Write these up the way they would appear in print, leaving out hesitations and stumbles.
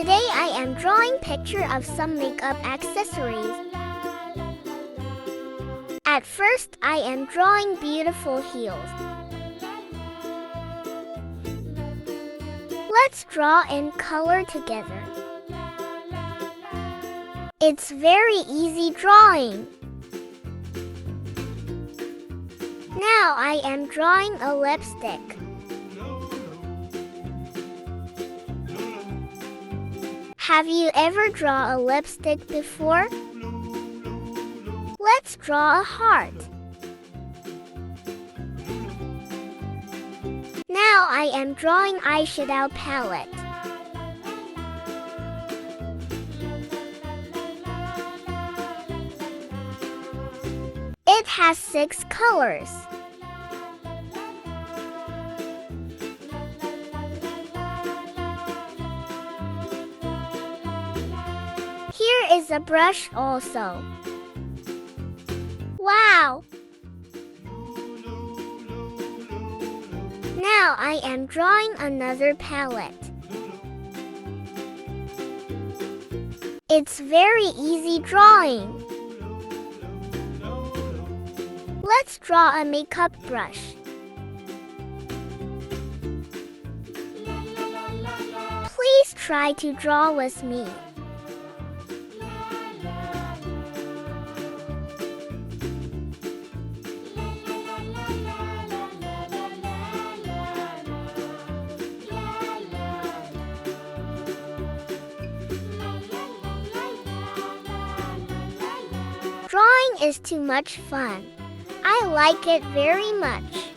Today I am drawing picture of some makeup accessories. At first I am drawing beautiful heels. Let's draw in color together. It's very easy drawing. Now I am drawing a lipstick. Have you ever drawn a lipstick before? Let's draw a heart. Now I am drawing eyeshadow palette. It has 6 colors. Here is a brush also. Wow! Now I am drawing another palette. It's very easy drawing. Let's draw a makeup brush. Please try to draw with me. Drawing is too much fun. I like it very much.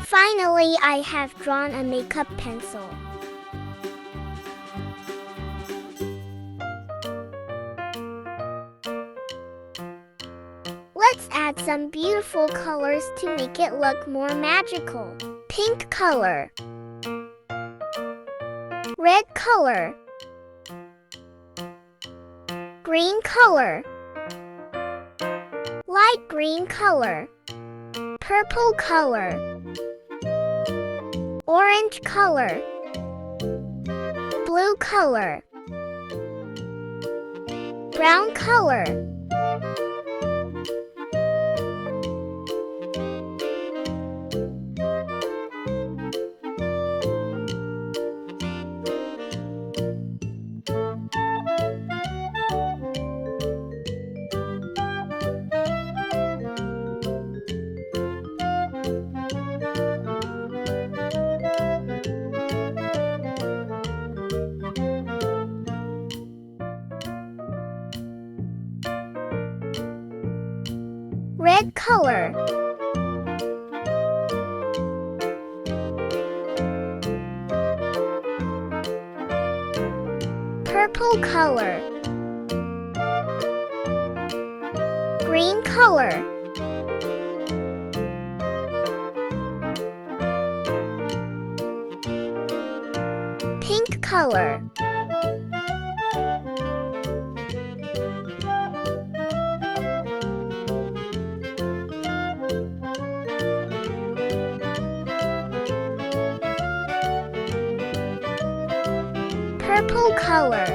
Finally, I have drawn a makeup pencil. Let's add some beautiful colors to make it look more magical. Pink color, red color, green color, light green color, purple color, orange color, blue color, brown color. Red color, purple color, green color, pink color, purple color,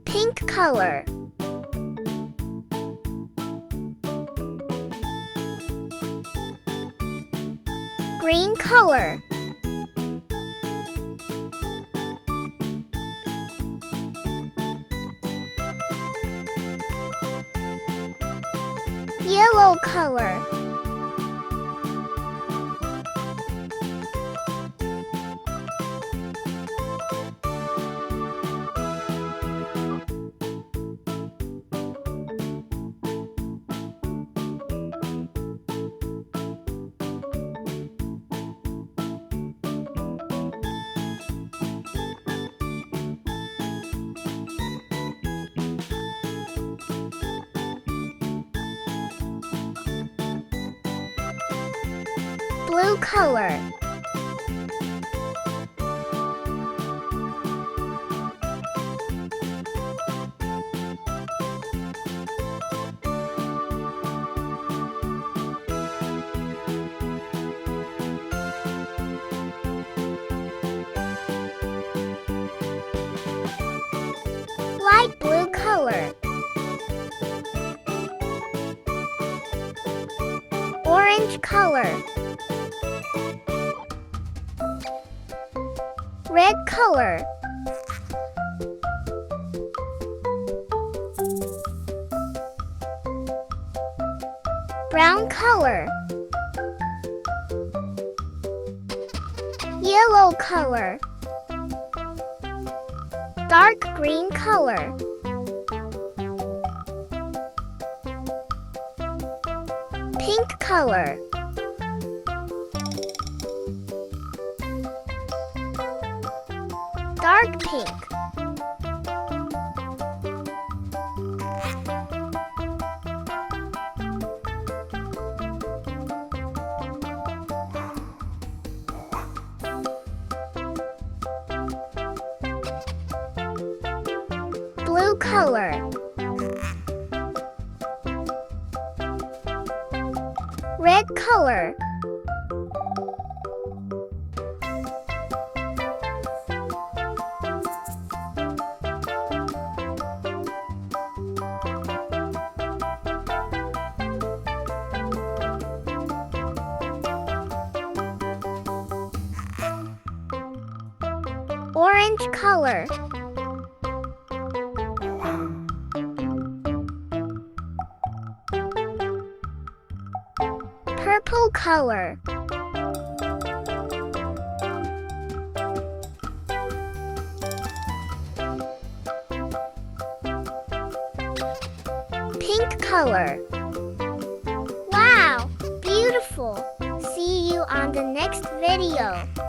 pink color, green color, yellow color, Blue color. Light blue color. Orange color. Red color. Brown color. Yellow color. Dark green color. Pink color. Dark pink. Blue color. Red color. Orange color. Purple color. Pink color. Wow, beautiful. See you on the next video.